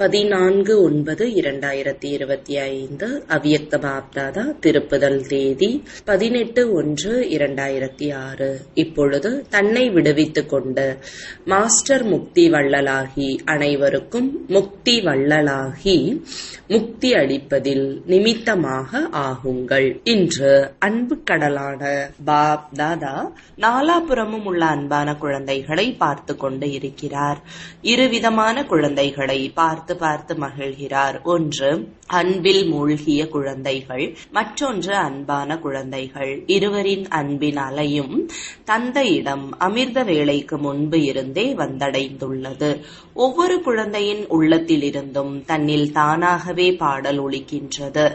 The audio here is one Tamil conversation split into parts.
14/9/2025 அவ்யக்த பாப்தாதா திருப்புதல் தேதி 18/1/2006. இப்பொழுது தன்னை விடுவித்துக் கொண்டு மாஸ்டர் முக்தி வள்ளலாகி அனைவருக்கும் முக்தி வள்ளலாகி முக்தி அளிப்பதில் நிமித்தமாக ஆகுங்கள். இன்று அன்பு கடலான பாப்தாதா நாலாபுறமும் உள்ள அன்பான குழந்தைகளை பார்த்து கொண்டு இருக்கிறார். இருவிதமான குழந்தைகளை பார்த்து மகிழ்கிறார். ஒன்று அன்பில் மூழ்கிய குழந்தைகள், மற்றொன்று அன்பான குழந்தைகள். இருவரின் அன்பின் அலையும் தந்தையிடம் அமிர்த வேளைக்கு முன்பு இருந்தே வந்தடைந்துள்ளது. ஒவ்வொரு குழந்தையின் உள்ளத்திலிருந்தும் தன்னில் தானாகவே பாடல் ஒலிக்கின்றது.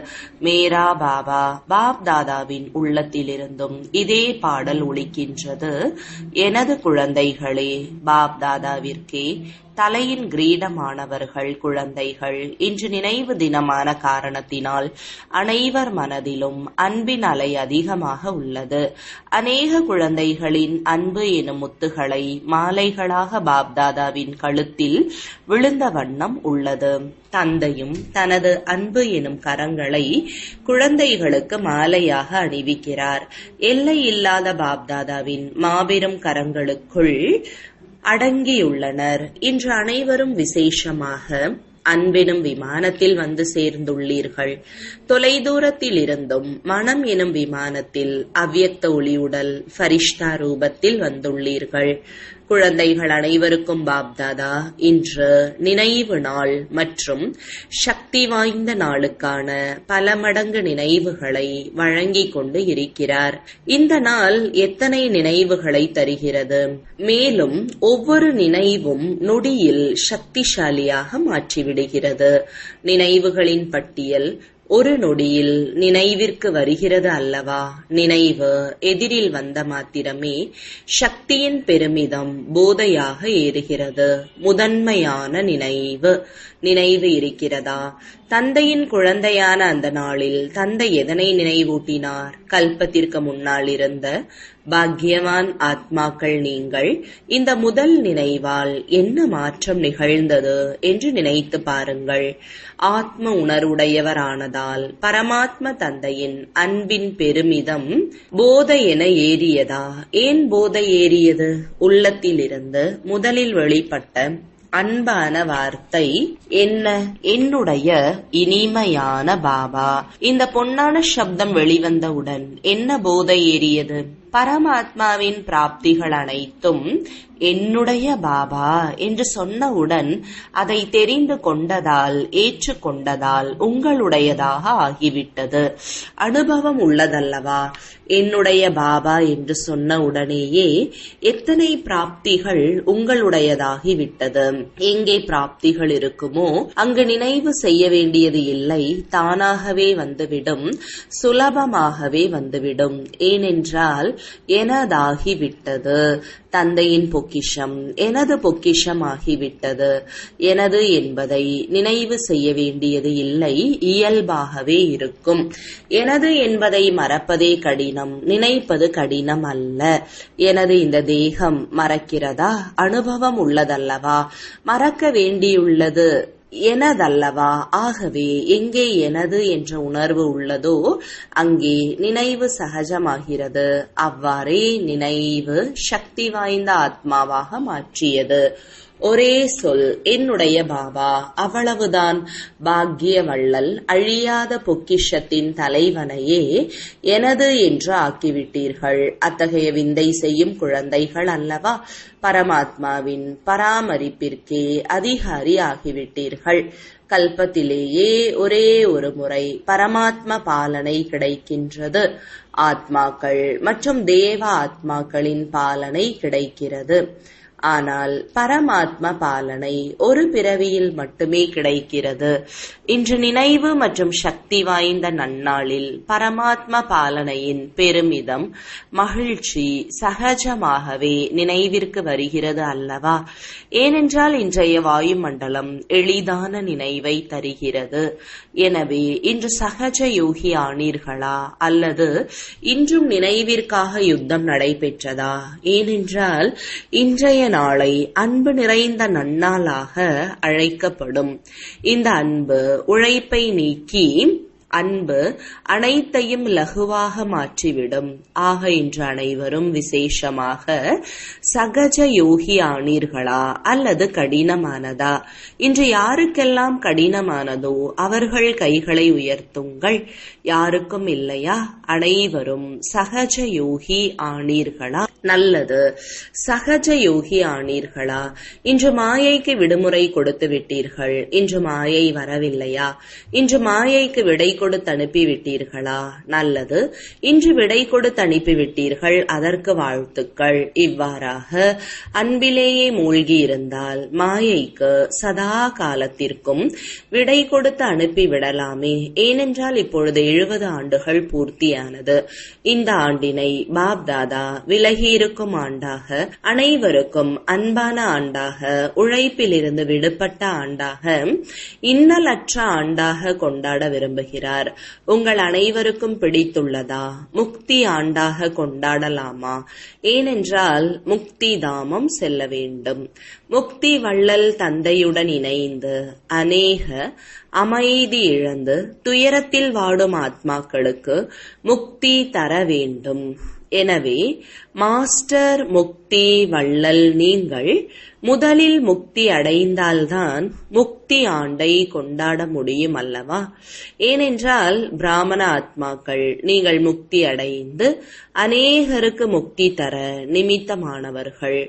மேரா பாபா, பாப் தாதாவின் உள்ளத்திலிருந்தும் இதே பாடல் ஒலிக்கின்றது. எனது குழந்தைகளே, பாப் தாதாவிற்கே தலையின் கிரீடமானவர்கள் குழந்தைகள். இன்று நினைவு தினமான காரணத்தினால் அனைவர் மனதிலும் அன்பின் அலை அதிகமாக உள்ளது. அநேக குழந்தைகளின் அன்பு எனும் முத்துகளை மாலைகளாக பாப்தாதாவின் கழுத்தில் விழுந்த வண்ணம் உள்ளது. தந்தையும் தனது அன்பு எனும் கரங்களை குழந்தைகளுக்கு மாலையாக அணிவிக்கிறார். எல்லையில்லாத பாப்தாதாவின் மாபெரும் கரங்களுக்குள் அடங்கியுள்ளனர். இன்று அனைவரும் விசேஷமாக அன்பெனும் விமானத்தில் வந்து சேர்ந்துள்ளீர்கள். தொலைதூரத்தில் இருந்தும் மனம் எனும் விமானத்தில் அவ்யக்த ஒளியுடல் ஃபரிஷ்தா ரூபத்தில் வந்துள்ளீர்கள். குழந்தைகள் அனைவருக்கும் பாப்தாதா இன்று நினைவு நாள் மற்றும் சக்தி வாய்ந்த நாளுக்கான பல மடங்கு நினைவுகளை வழங்கிக் கொண்டு இருக்கிறார். இந்த நாள் எத்தனை நினைவுகளை தருகிறது. மேலும் ஒவ்வொரு நினைவும் நொடியில் சக்திசாலியாக மாற்றிவிடுகிறது. நினைவுகளின் பட்டியல் ஒரு நொடியில் நினைவிற்கு வருகிறது அல்லவா? நினைவு எதிரில் வந்த மாத்திரமே சக்தியின் பெருமிதம் போதையாக ஏறுகிறது. முதன்மையான நினைவு இருக்கிறதா? தந்தையின் குழந்தையான அந்த நாளில் தந்தை எதனை நினைவூட்டினார்? கல்பத்திற்கு முன்னால் இருந்த பாக்யவான் ஆத்மாக்கள் நீங்கள். இந்த முதல் நினைவால் என்ன மாற்றம் நிகழ்ந்தது என்று நினைத்து பாருங்கள். ஆத்ம உணர்வுடையவரானதால் பரமாத்ம தந்தையின் அன்பின் பெருமிதம் போதை என ஏறியதா? ஏன் போதை ஏறியது? உள்ளத்திலிருந்து முதலில் வெளிப்பட்ட அன்பான வார்த்தை என்ன? என்னுடைய இனிமையான பாபா. இந்த பொன்னான சப்தம் வெளிவந்தவுடன் என்ன போதை ஏறியது? பரமாத்மாவின் பிராப்திகள் அனைத்தும் என்னுடைய பாபா என்று சொன்னவுடன் அதை தெரிந்து கொண்டதால், ஏற்றுக்கொண்டதால் உங்களுடையதாக ஆகிவிட்டது. அனுபவம் உள்ளதல்லவா? என்னுடைய பாபா என்று சொன்ன உடனேயே எத்தனை பிராப்திகள் உங்களுடையதாகிவிட்டது. எங்கே பிராப்திகள் இருக்குமோ அங்கு நினைவு செய்ய வேண்டியது இல்லை, தானாகவே வந்துவிடும், சுலபமாகவே வந்துவிடும். ஏனென்றால் எனதாகிவிட்டது. தந்தையின் பொக்கிஷம் எனது பொக்கிஷம் ஆகிவிட்டது. எனது என்பதை நினைவு செய்ய வேண்டியது இல்லை, இயல்பாகவே இருக்கும். எனது என்பதை மறப்பதே கடினம், நினைப்பது கடினம் அல்ல. எனது இந்த தேகம் மறக்கிறதா? அனுபவம் உள்ளதல்லவா? மறக்க வேண்டியுள்ளது எனதல்லவா? ஆகவே எங்கே எனது என்ற உணர்வு உள்ளதோ அங்கே நினைவு சகஜமாகிறது. அவ்வாறே நினைவு சக்தி வாய்ந்த ஆத்மாவாக மாற்றியது. ஒரே சொல் என்னுடைய பாபா, அவ்வளவுதான். பாக்ய வள்ளல் அழியாத பொக்கிஷத்தின் தலைவனையே எனது என்று ஆக்கிவிட்டீர்கள். அத்தகைய விந்தை செய்யும் குழந்தைகள் அல்லவா? பரமாத்மாவின் பராமரிப்பிற்கே அதிகாரி ஆகிவிட்டீர்கள். கல்பத்திலேயே ஒரே ஒரு முறை பரமாத்ம பாலனை கிடைக்கின்றது. ஆத்மாக்கள் மற்றும் தேவ ஆத்மாக்களின் பாலனை கிடைக்கிறது. ஆனால் பரமாத்ம பாலனை ஒரு பிறவியில் மட்டுமே கிடைக்கிறது. இன்று நினைவு மற்றும் சக்தி வாய்ந்த நன்னாளில் பரமாத்ம பாலனையின் பெருமிதம், மகிழ்ச்சி சகஜமாகவே நினைவிற்கு வருகிறது அல்லவா? ஏனென்றால் இன்றைய வாயுமண்டலம் எளிதான நினைவை தருகிறது. எனவே இன்று சகஜ யோகி ஆனீர்களா? அல்லது இன்றும் நினைவிற்காக யுத்தம் நடைபெற்றதா? ஏனென்றால் இன்றைய நாளை அன்பு நிறைந்த நன்னாளாக அழைக்கப்படும். இந்த அன்பு உழைப்பை நீக்கி அன்பு அனைத்தையும் லகுவாக மாற்றிவிடும். ஆக இன்று அனைவரும் விசேஷமாக சகஜ யோகி ஆனீர்களா அல்லது கடினமானதா? இன்று யாருக்கெல்லாம் கடினமானதோ அவர்கள் கைகளை உயர்த்துங்கள். யாருக்கும் இல்லையா? அனைவரும் சகஜ யோகி ஆனீர்களா? நல்லது. சகஜ யோகி ஆனீர்களா? இன்று மாயைக்கு விடுமுறை கொடுத்து விட்டீர்கள். இன்று மாயை வரவில்லையா? இன்று மாயைக்கு விடை கொடுத்து அனுப்பிவிட்டீர்களா? நல்லது. இன்று விடை கொடுத்து அனுப்பிவிட்டீர்கள். அதற்கு வாழ்த்துக்கள். இவ்வாறாக அன்பிலேயே மூழ்கி இருந்தால் மாயைக்கு சதா காலத்திற்கும் விடை கொடுத்து அனுப்பிவிடலாமே. ஏனென்றால் இப்பொழுது 70 ஆண்டுகள் பூர்த்தியானது. இந்த ஆண்டினை பாப்தாதா விலகியிருக்கும் ஆண்டாக, அனைவருக்கும் அன்பான ஆண்டாக, உழைப்பிலிருந்து விடுபட்ட ஆண்டாக, இன்னலற்ற ஆண்டாக கொண்டாட விரும்புகிறார். உங்கள் அனைவருக்கும் பிடித்துள்ளதா? முக்தி ஆண்டாக கொண்டாடலாமா? ஏனென்றால் முக்தி தாமம் செல்ல வேண்டும். முக்தி வள்ளல் தந்தையுடன் இணைந்து அநேக அமைதி இழந்து துயரத்தில் வாடும் ஆத்மாக்களுக்கு முக்தி தர வேண்டும். எனவே மாஸ்டர் முக்தி வள்ளல் நீங்கள் முதலில் முக்தி அடைந்தால்தான் முக்தி ஆண்டை கொண்டாட முடியும் அல்லவா? ஏனென்றால் பிராமண ஆத்மாக்கள் நீங்கள் முக்தி அடைந்து அநேகருக்கு முக்தி தர நிமித்தமானவர்கள்.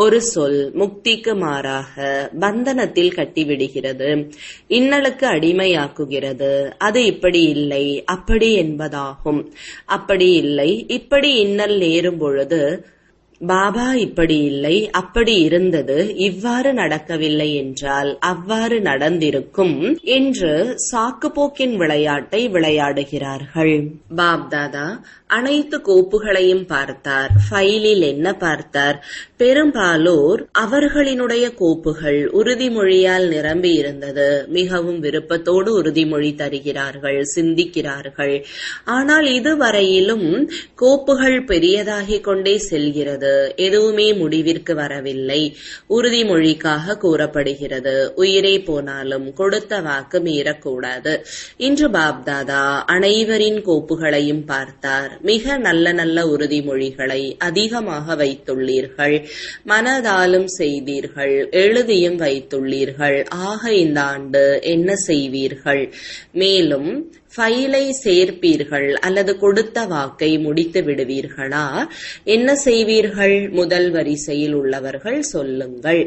ஒரு சொல் முக்திக்கு மாறாக பந்தனத்தில் கட்டிவிடுகிறது, இன்னலுக்கு அடிமையாக்குகிறது. அது இப்படி இல்லை, அப்படி என்பதாகும். அப்படி இல்லை, இப்படி இன்னல் நேரும் பொழுது பாபா இப்படி இல்லை, அப்படி இருந்தது, இவ்வாறு நடக்கவில்லை என்றால் அவ்வாறு நடந்திருக்கும் என்று சாக்குப்போக்கின் விளையாட்டை விளையாடுகிறார்கள். பாப்தாதா அனைத்து கோப்புகளையும் பார்த்தார். ஃபைலில் என்ன பார்த்தார்? பெரும்பாலோர் அவர்களினுடைய கோப்புகள் உறுதிமொழியால் நிரம்பி இருந்தது. மிகவும் விருப்பத்தோடு உறுதிமொழி தருகிறார்கள், சிந்திக்கிறார்கள். ஆனால் இதுவரையிலும் கோப்புகள் பெரியதாகிக் கொண்டே செல்கிறது. எதுவுமே முடிவிற்கு வரவில்லை. உறுதிமொழிக்காக கூறப்படுகிறது, உயிரே போனாலும் கொடுத்த வாக்கு மீறக்கூடாது. இன்று பாப்தாதா அனைவரின் கோப்புகளையும் பார்த்தார். மிக நல்ல நல்ல உறுதிமொழிகளை அதிகமாக வைத்துள்ளீர்கள். மனதாலும் செய்தீர்கள், எழுதியும் வைத்துள்ளீர்கள். ஆக இந்த ஆண்டு என்ன செய்வீர்கள்? மேலும் ஃபைலை சேர்ப்பீர்கள் அல்லது கொடுத்த வாக்கை முடித்து விடுவீர்களா? என்ன செய்வீர்கள்? முதல் வரிசையில் உள்ளவர்கள் சொல்லுங்கள்,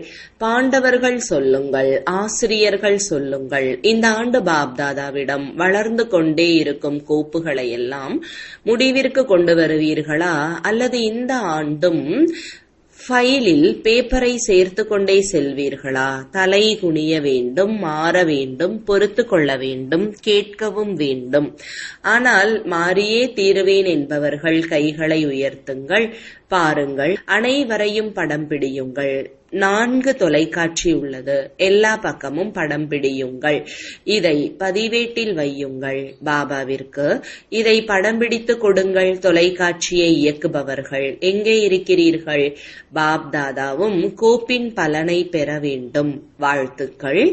பாண்டவர்கள் சொல்லுங்கள், ஆசிரியர்கள் சொல்லுங்கள். இந்த ஆண்டு பாப்தாதாவிடம் வளர்ந்து கொண்டே இருக்கும் கோப்புகளை எல்லாம் முடிவிற்கு கொண்டு வருவீர்களா? அல்லது இந்த ஆண்டும் ஃபைலில் பேப்பரை சேர்த்து கொண்டே செல்வீர்களா? தலை குனிய வேண்டும், மாற வேண்டும், பொறுத்து கொள்ள வேண்டும், கேட்கவும் வேண்டும். ஆனால் மாறியே தீருவேன் என்பவர்கள் கைகளை உயர்த்துங்கள். பாருங்கள், அனைவரையும் படம் பிடியுங்கள். 4 தொலைக்காட்சி உள்ளது, எல்லா பக்கமும் படம் பிடியுங்கள். இதை பதிவேட்டில் வையுங்கள். பாபாவிற்கு இதை படம் பிடித்து கொடுங்கள். தொலைக்காட்சியை இயக்குபவர்கள் எங்கே இருக்கிறீர்கள்? பாப்தாதாவும் கோப்பின் பலனை பெற வேண்டும். வாழ்த்துக்கள்,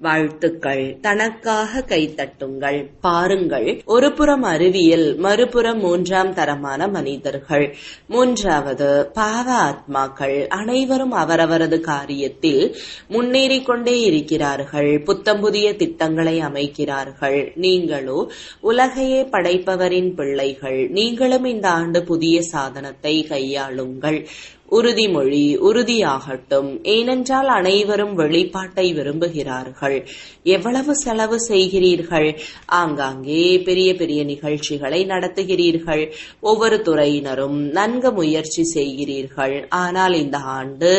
வாழ்த்துக்கள். தனக்காக கைத்தட்டுங்கள். பாருங்கள், ஒரு புறம் அறிவியல், மறுபுறம் 3ஆம் தரமான மனிதர்கள். 3வது பாவ ஆத்மாக்கள். அனைவரும் அவரவரது காரியத்தில் முன்னேறிக் கொண்டே இருக்கிறார்கள். புத்தம் புதிய திட்டங்களை அமைக்கிறார்கள். நீங்களோ உலகையே படைப்பவரின் பிள்ளைகள். நீங்களும் இந்த ஆண்டு புதிய சாதனத்தை கையாளுங்கள். உறுதிமொழி உறுதியாகட்டும். ஏனென்றால் அனைவரும் வெளிப்பாட்டை விரும்புகிறார்கள். எவ்வளவு செலவு செய்கிறீர்கள்? ஆங்காங்கே பெரிய பெரிய நிகழ்ச்சிகளை நடத்துகிறீர்கள். ஒவ்வொரு துறையினரும் நன்கு முயற்சி செய்கிறீர்கள். ஆனால் இந்த ஆண்டு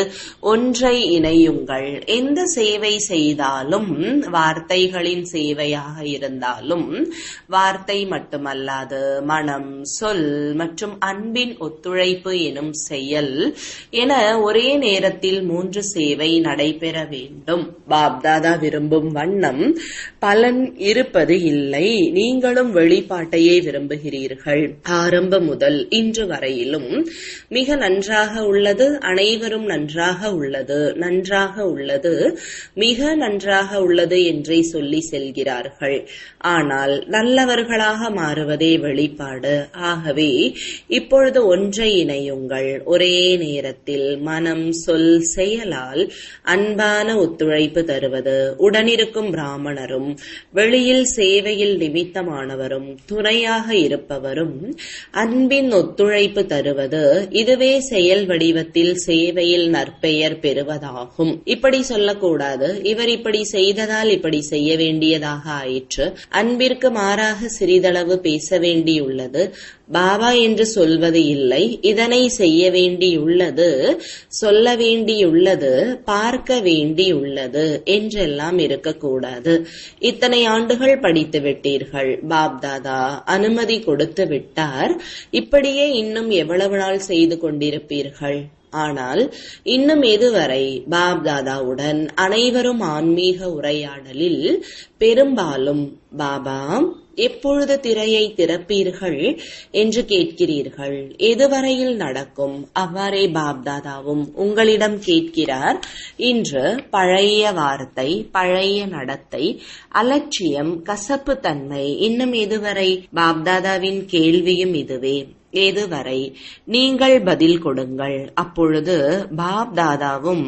ஒன்றை இணையுங்கள். எந்த சேவை செய்தாலும், வார்த்தைகளின் சேவையாக இருந்தாலும், வார்த்தை மட்டுமல்லாது மனம், சொல் மற்றும் அன்பின் ஒத்துழைப்பு எனும் செயல் என ஒரே நேரத்தில் 3 சேவை நடைபெற வேண்டும். பாப்தாதா விரும்பும் வண்ணம் பலன் இருப்பது இல்லை. நீங்களும் வெளிப்பாட்டையே விரும்புகிறீர்கள். ஆரம்பம் முதல் இன்று வரையிலும் மிக நன்றாக உள்ளது, அனைவரும் நன்றாக உள்ளது, நன்றாக உள்ளது, மிக நன்றாக உள்ளது என்றே சொல்லி செல்கிறார்கள். ஆனால் நல்லவர்களாக மாறுவதே வெளிப்பாடு. ஆகவே இப்பொழுது ஒன்றை இணையுங்கள். ஒரே நேரத்தில் மனம், சொல், செயலால் அன்பான ஒத்துழைப்பு தருவது. உடனிருக்கும் பிராமணரும் வெளியில் சேவையில் நிமித்தமானவரும் துணையாக இருப்பவரும் அன்பின் ஒத்துழைப்பு தருவது. இதுவே செயல் வடிவத்தில் சேவையில் நற்பெயர் பெறுவதாகும். இப்படி சொல்லக்கூடாது, இவர் இப்படி செய்ததால் இப்படி செய்ய வேண்டியதாக ஆயிற்று, அன்பிற்கு மாறாக சிறிதளவு பேச வேண்டியுள்ளது, பாபா என்று சொல்வது இல்லை, இதனை செய்ய வேண்டியுள்ளது, சொல்ல வேண்டியுள்ளது, பார்க்க வேண்டியுள்ளது என்றெல்லாம் இருக்கக்கூடாது. இத்தனை ஆண்டுகள் படித்து விட்டீர்கள், பாப்தாதா அனுமதி கொடுத்து விட்டார், இப்படியே இன்னும் எவ்வளவு நாள் செய்து கொண்டிருப்பீர்கள்? ஆனால் இன்னும் எதுவரை பாப்தாதாவுடன் அனைவரும் ஆன்மீக உரையாடலில் பெரும்பாலும் பாபா எப்பொழுது திரையை திறப்பீர்கள் என்று கேட்கிறீர்கள். எதுவரையில் நடக்கும்? அவ்வாறே பாப்தாதாவும் உங்களிடம் கேட்கிறார். இன்று பழைய வார்த்தை, பழைய நடத்தை, அலட்சியம், கசப்பு தன்மை, இன்னும் எதுவரை? பாப்தாதாவின் கேள்வியும் இதுவே. எதுவரை? நீங்கள் பதில் கொடுங்கள். அப்பொழுது பாப்தாதாவும்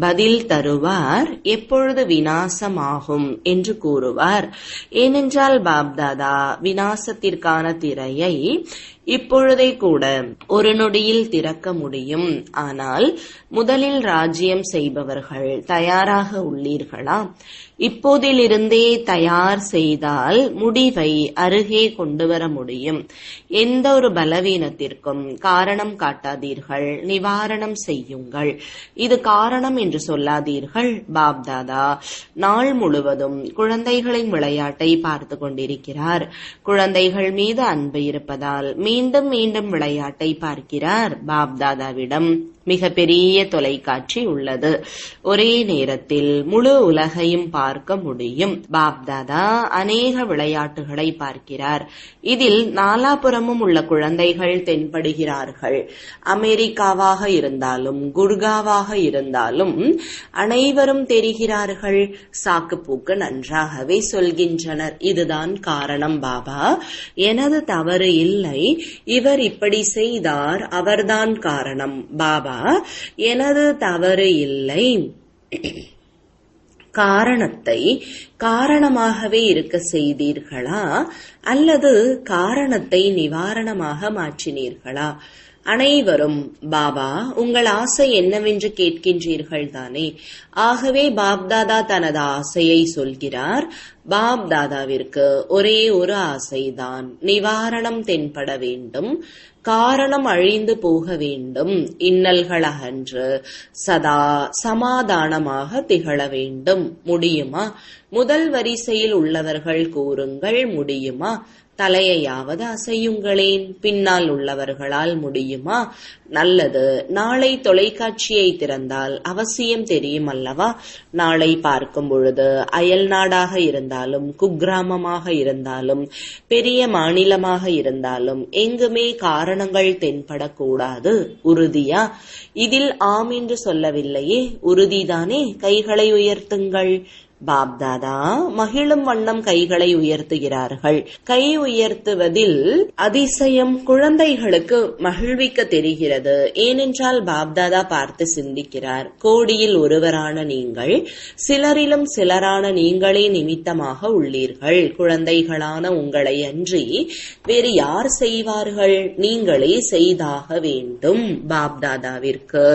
பதில் தருவார். எப்பொழுது விநாசமாகும் என்று கூறுவார். ஏனென்றால் பாப்தாதா விநாசத்திற்கான திரையை இப்பொழுதே கூட ஒரு நொடியில் திறக்க முடியும். ஆனால் முதலில் ராஜ்யம் செய்பவர்கள் தயாராக உள்ளீர்களா? இப்போதிலிருந்தே தயார் செய்தால் முடிவை அருகே கொண்டு வர முடியும். எந்த ஒரு பலவீனத்திற்கும் காரணம் காட்டாதீர்கள், நிவாரணம் செய்யுங்கள். இது காரணம் என்று சொல்லாதீர்கள். பாப்தாதா நாள் முழுவதும் குழந்தைகளின் விளையாட்டை பார்த்து கொண்டிருக்கிறார். குழந்தைகள் மீது அன்பு இருப்பதால் மீண்டும் மீண்டும் விளையாட்டை பார்க்கிறார். பாப்தாதாவிடம் மிக பெரிய தொலைக்காட்சி உள்ளது. ஒரே நேரத்தில் முழு உலகையும் பார்க்க முடியும். பாப்தாதா அநேக விளையாட்டுகளை பார்க்கிறார். இதில் நாலாபுறமும் உள்ள குழந்தைகள் தென்படுகிறார்கள். அமெரிக்காவாக இருந்தாலும் குர்காவாக இருந்தாலும் அனைவரும் தெரிகிறார்கள். சாக்குப்போக்கு நன்றாகவே சொல்கின்றனர். இதுதான் காரணம் பாபா. எனது தவறு இல்லை, இவர் இப்படி செய்தார், அவர்தான் காரணம். பாபா எனது தவறு இல்லை, காரணத்தை காரணமாகவே இருக்க செய்தீர்களா அல்லது காரணத்தை நிவாரணமாக மாற்றினீர்களா? அனைவரும் பாபா உங்கள் ஆசை என்னவென்று கேட்கின்றீர்கள் தானே. ஆகவே பாப்தாதா தனது ஆசையை சொல்கிறார். பாப்தாதாவிற்கு ஒரே ஒரு ஆசைதான், நிவாரணம் தென்பட வேண்டும், காரணம் அழிந்து போக வேண்டும், இன்னல்கள் அகன்று சதா சமாதானமாக திகழ வேண்டும். முடியுமா? முதல் வரிசையில் உள்ளவர்கள் கூறுங்கள், முடியுமா? தலையையாவது அசையுங்களேன். பின்னால் உள்ளவர்களால் முடியுமா? நல்லது. நாளை தொலைக்காட்சியை திறந்தால் அவசியம் தெரியும் அல்லவா? நாளை பார்க்கும் பொழுது அயல் நாடாக இருந்தாலும் குக்கிராமமாக இருந்தாலும் பெரிய மாநிலமாக இருந்தாலும் எங்குமே காரணங்கள் தென்படக்கூடாது. உறுதியா? இதில் ஆம் என்று சொல்லவில்லையே, உறுதிதானே? கைகளை உயர்த்துங்கள். பாப்தாதா மகிழும் வண்ணம் கைகளை உயர்த்துகிறார்கள். கை உயர்த்துவதில் அதிசயம் குழந்தைகளுக்கு மகிழ்விக்க தெரிகிறது. ஏனென்றால் பாப்தாதா பார்த்து சிந்திக்கிறார். கோடியில் ஒருவரான நீங்கள், சிலரிலும் சிலரான நீங்களே நிமித்தமாக உள்ளீர்கள். குழந்தைகளான உங்களை அன்றி வேறு யார் செய்வார்கள்? நீங்களே செய்தாக வேண்டும். பாப்தாதாவிற்கு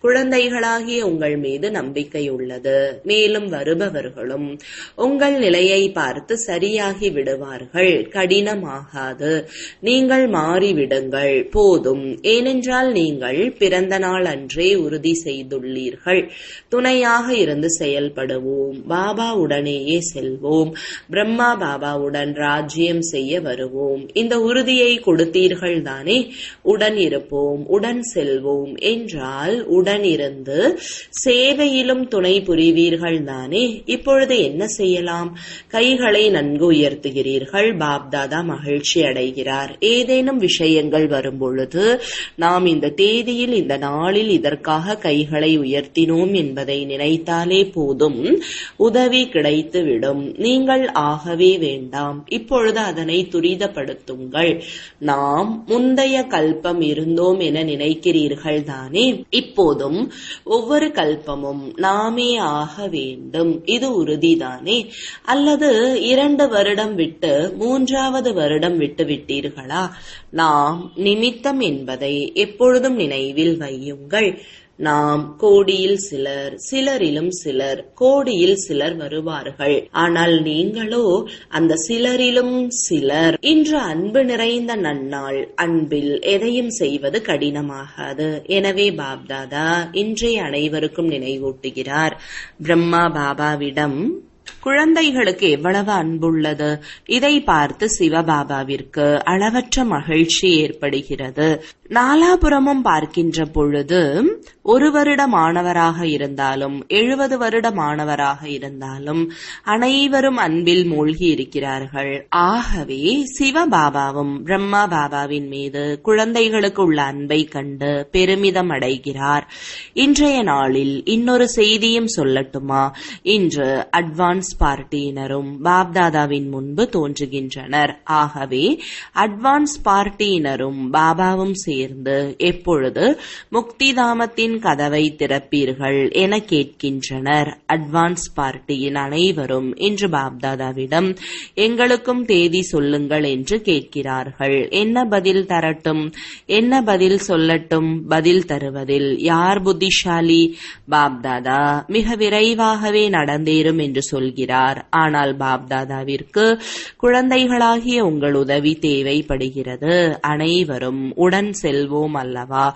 குழந்தைகளாகிய உங்கள் மீது நம்பிக்கை உள்ளது. மேலும் வருபவர் மற்றவர்களும் உங்கள் நிலையை பார்த்து சரியாகி விடுவார்கள். கடினமாகாது. நீங்கள் மாறிவிடுங்கள் போதும். ஏனென்றால் நீங்கள் பிறந்த நாள் அன்றே உறுதி செய்துள்ளீர்கள். துணையாக இருந்து செயல்படுவோம். பாபா உடனேயே செல்வோம். பிரம்மா பாபாவுடன் ராஜ்யம் செய்ய வருவோம். இந்த உறுதியை கொடுத்தீர்கள் தானே. உடன் இருப்போம், உடன் செல்வோம் என்றால் உடன் இருந்து சேவையிலும் துணை புரிவீர்கள் தானே. இப்பொழுது என்ன செய்யலாம்? கைகளை நன்கு உயர்த்துகிறீர்கள். பாப்தாதா மகிழ்ச்சி அடைகிறார். ஏதேனும் விஷயங்கள் வரும்பொழுது நாம் இந்த தேதியில் இந்த நாளில் இதற்காக கைகளை உயர்த்தினோம் என்பதை நினைத்தாலே போதும், உதவி கிடைத்துவிடும். நீங்கள் ஆகவே வேண்டாம். இப்பொழுது அதனை துரிதப்படுத்துங்கள். நாம் முந்தைய கல்பம் இருந்தோம் என நினைக்கிறீர்கள் தானே. இப்போதும் ஒவ்வொரு கல்பமும் நாமே ஆக வேண்டும். இது உறுதிதானே? அல்லது 2 வருடம் விட்டு 3வது வருடம் விட்டு விட்டீர்களா? நாம் நிமித்தம் என்பதை எப்பொழுதும் நினைவில் வையுங்கள். நாம் கோடியில் சிலர், சிலரிலும் சிலர், கோடியில் சிலர் வருவார்கள். ஆனால் நீங்களோ அந்த சிலரிலும் சிலர். இன்று அன்பு நிறைந்த நன்னாள். அன்பில் எதையும் செய்வது கடினமாகாது. எனவே பாப்தாதா இன்றைய அனைவருக்கும் நினைவூட்டுகிறார். பிரம்மா பாபாவிடம் குழந்தைகளுக்கு எவ்வளவு அன்புள்ளது. இதை பார்த்து சிவபாபாவிற்கு அளவற்ற மகிழ்ச்சி ஏற்படுகிறது. நாலாபுறமும் பார்க்கின்ற பொழுது 1 வருட மாணவராக இருந்தாலும் 70 வருட மாணவராக இருந்தாலும் அனைவரும் அன்பில் மூழ்கி இருக்கிறார்கள். ஆகவே சிவபாபாவும் பிரம்மா பாபாவின் மீது குழந்தைகளுக்கு உள்ள அன்பை கண்டு பெருமிதம் அடைகிறார். இன்றைய நாளில் இன்னொரு செய்தியும் சொல்லட்டுமா? இன்று அட்வான்ஸ் பார்ட்டியினரும் பாப்தாதாவின் முன்பு தோன்றுகின்றனர். ஆகவே அட்வான்ஸ் பார்ட்டியினரும் பாபாவும் சேர்ந்து எப்பொழுது முக்திதாமத்தின் கதவை திறப்பீர்கள் என கேட்கின்றனர். அட்வான்ஸ் பார்ட்டியின் அனைவரும் இன்று பாப்தாதாவிடம் எங்களுக்கும் தேதி சொல்லுங்கள் என்று கேட்கிறார்கள். என்ன பதில் தரட்டும்? என்ன பதில் சொல்லட்டும்? பதில் தருவதில் யார் புத்திசாலி? பாப்தாதா மிக விரைவாகவே நடந்தேறும் என்று சொல்கிறார். ஆனால் பாப்தாதாவிற்கு குழந்தைகளாகிய உங்கள் உதவி தேவைப்படுகிறது. அனைவரும் உடன் செல்வோம் அல்லவா?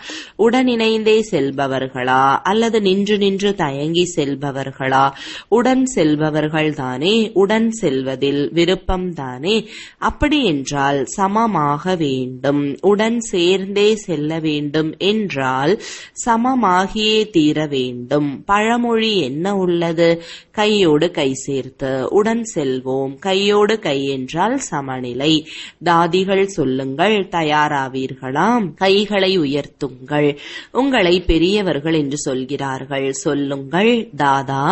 உடன் இணைந்தே செல்பவர்களா அல்லது நின்று நின்று தயங்கி செல்பவர்களா? உடன் செல்பவர்கள் தானே. உடன் செல்வதில் விருப்பம் தானே. அப்படி என்றால் சமமாக வேண்டும். உடன் சேர்ந்தே செல்ல வேண்டும் என்றால் சமமாகியே தீர வேண்டும். பழமொழி என்ன உள்ளது? கையோடு கை சேர்த்து உடன் செல்வோம். கையோடு கை என்றால் சமநிலை. தாதிகள் சொல்லுங்கள், தயாராவீர்களாம்? கைகளை உயர்த்துங்கள். உங்களை பெரியவர்கள் என்று சொல்கிறார்கள். சொல்லுங்கள், தாதா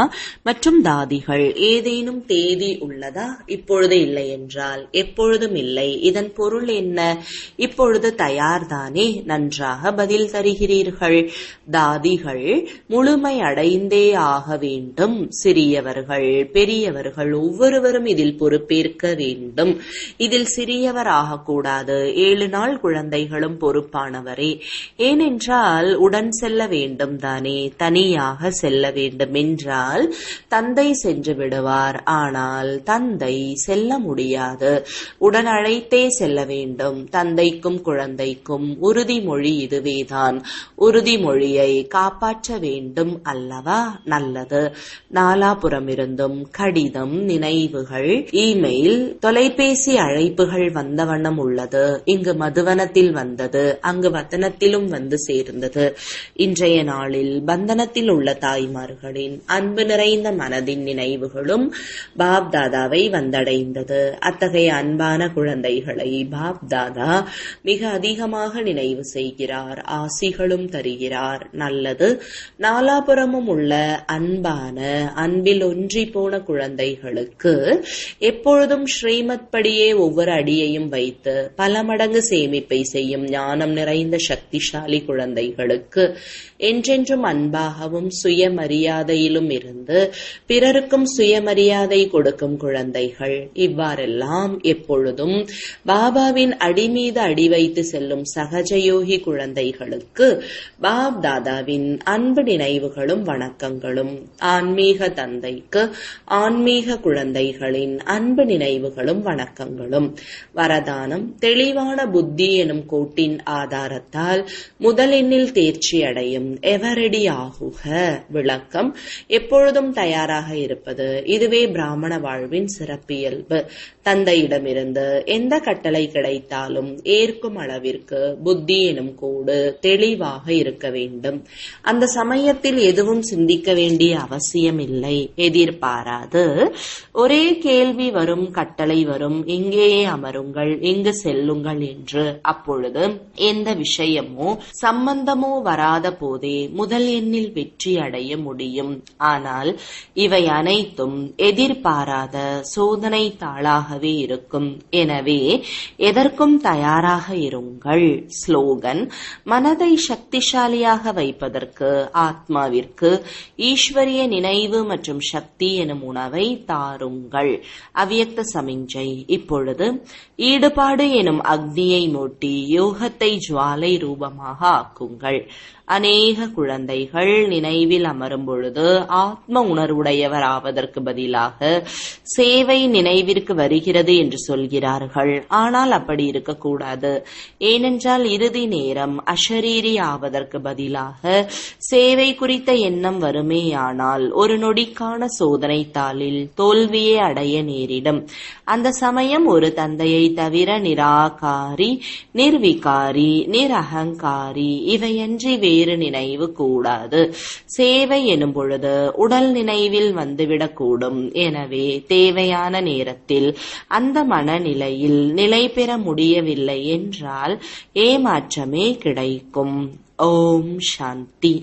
மற்றும் தாதிகள். ஏதேனும் தேதி உள்ளதா? இப்பொழுது இல்லை என்றால் எப்பொழுதும் இல்லை. இதன் பொருள் என்ன? இப்பொழுது தயார்தானே? நன்றாக பதில் தருகிறீர்கள். தாதிகள் முழுமை அடைந்தே ஆக வேண்டும். சிறியவர்கள் பெரியவர்கள் ஒவ்வொருவரும் இதில் பொறுப்பேற்க வேண்டும். இதில் சிறியவர் ஆகக்கூடாது. 7 நாள் குழந்தைகளும் பொறுப்பானவரே. ஏனென்றால் உடன் செல்ல வேண்டும் தானே. தனியாக செல்ல வேண்டும் என்றால் தந்தை சென்று விடுவார். ஆனால் தந்தை செல்ல முடியாது. உடன் அழைத்தே செல்ல வேண்டும். தந்தைக்கும் குழந்தைக்கும் உறுதிமொழி இதுவேதான். உறுதிமொழியை காப்பாற்ற வேண்டும் அல்லவா? நல்லது. நாலாபுறமிருந்தும் கடிதம், நினைவுகள், இமெயில், தொலைபேசி அழைப்புகள் வந்த வண்ணம் உள்ளது. இங்கு மதுவனத்தில் வந்தது, அங்கு வதனத்திலும் வந்து சேர்ந்தது. இன்றைய நாளில் பந்தனத்தில் உள்ள தாய்மார்களின் அன்பு நிறைந்த மனதின் நினைவுகளும் பாப்தாதாவை வந்தடைந்தது. அத்தகைய அன்பான குழந்தைகளை பாப்தாதா மிக அதிகமாக நினைவு செய்கிறார். ஆசிகளும் தருகிறார். நல்லது. நாலாபுறமும் உள்ள அன்பான அன்பில் ஒன்றி போன குழந்தைகளுக்கு எப்பொழுதும் ஸ்ரீமத் படியே ஒவ்வொரு அடியையும் வைத்து பல மடங்கு சேமிப்பை செய்யும் ஞானம் நிறைந்த சக்திசாலி குழந்தைகளுக்கு என்றென்றும் அன்பாகவும் சுயமரியாதையிலும் இருந்து பிறருக்கும் சுயமரியாதை கொடுக்கும் குழந்தைகள். இவ்வாறெல்லாம் எப்பொழுதும் பாபாவின் அடி மீது அடி வைத்து செல்லும் சகஜயோகி குழந்தைகளுக்கு பாப்தாதாவின் அன்பு நினைவுகளும் வணக்கங்களும். ஆன்மீக தந்தைக்கு ஆன்மீக குழந்தைகளின் அன்பு நினைவுகளும் வணக்கங்களும். வரதானம்: தெளிவான புத்தி எனும் கோட்டின் ஆதாரத்தால் முதல் எண்ணில் தேர்ச்சி அடையும் எவரெடி ஆகுக. விளக்கம்: எப்பொழுதும் தயாராக இருப்பது, இதுவே பிராமண வாழ்வின் சிறப்பியல்பு. தந்தையிடமிருந்து எந்த கட்டளை கிடைத்தாலும் ஏற்கும் அளவிற்கு புத்தி எனும் கோடு தெளிவாக இருக்க வேண்டும். அந்த சமயத்தில் எதுவும் சிந்திக்க வேண்டிய அவசியம் இல்லை. எதிர்பாராது ஒரே கேள்வி வரும், கட்டளை வரும், இங்கேயே அமருங்கள், இங்கு செல்லுங்கள் என்று. அப்பொழுது எந்த விஷயமோ சம்பந்தமோ வராத போதே முதல் எண்ணில் வெற்றி அடைய முடியும். ஆனால் இவை அனைத்தும் எதிர்பாராத சோதனை தாளாகவே இருக்கும். எனவே எதற்கும் தயாராக இருங்கள். ஸ்லோகன்: மனதை சக்திசாலியாக வைப்பதற்கு ஆத்மாவிற்கு ஈஸ்வரிய நினைவு மற்றும் சக்தி எனும் உணவை தாருங்கள். அவ்யக்த சமிஞ்சை: இப்பொழுது ஈடுபாடு எனும் அக்னியை மூட்டி யோகத்தை ஜுவாலை ரூபமாக ஆக்குங்கள். அநேக குழந்தைகள் நினைவில் அமரும் பொழுது ஆத்ம உணர்வுடையவர் ஆவதற்கு பதிலாக சேவை நினைவிற்கு வருகிறது என்று சொல்கிறார்கள். ஆனால் அப்படி இருக்கக்கூடாது. ஏனென்றால் இறுதி நேரம் அஷரீரி ஆவதற்கு பதிலாக சேவை குறித்த எண்ணம் வருமேயானால் ஒரு நொடிக்கான சோதனை தாளில் தோல்வியே அடைய நேரிடும். அந்த சமயம் ஒரு தந்தையை தவிர நிராகாரி, நிர்விகாரி, நிரகங்காரி இவையன்றி வேறு நினைவு கூடாது. சேவை எனும் பொழுது உடல் நினைவில் வந்துவிடக்கூடும். எனவே தேவையான நேரத்தில் அந்த மனநிலையில் நிலை பெற முடியவில்லை என்றால் ஏமாற்றமே கிடைக்கும். ஓம் சாந்தி.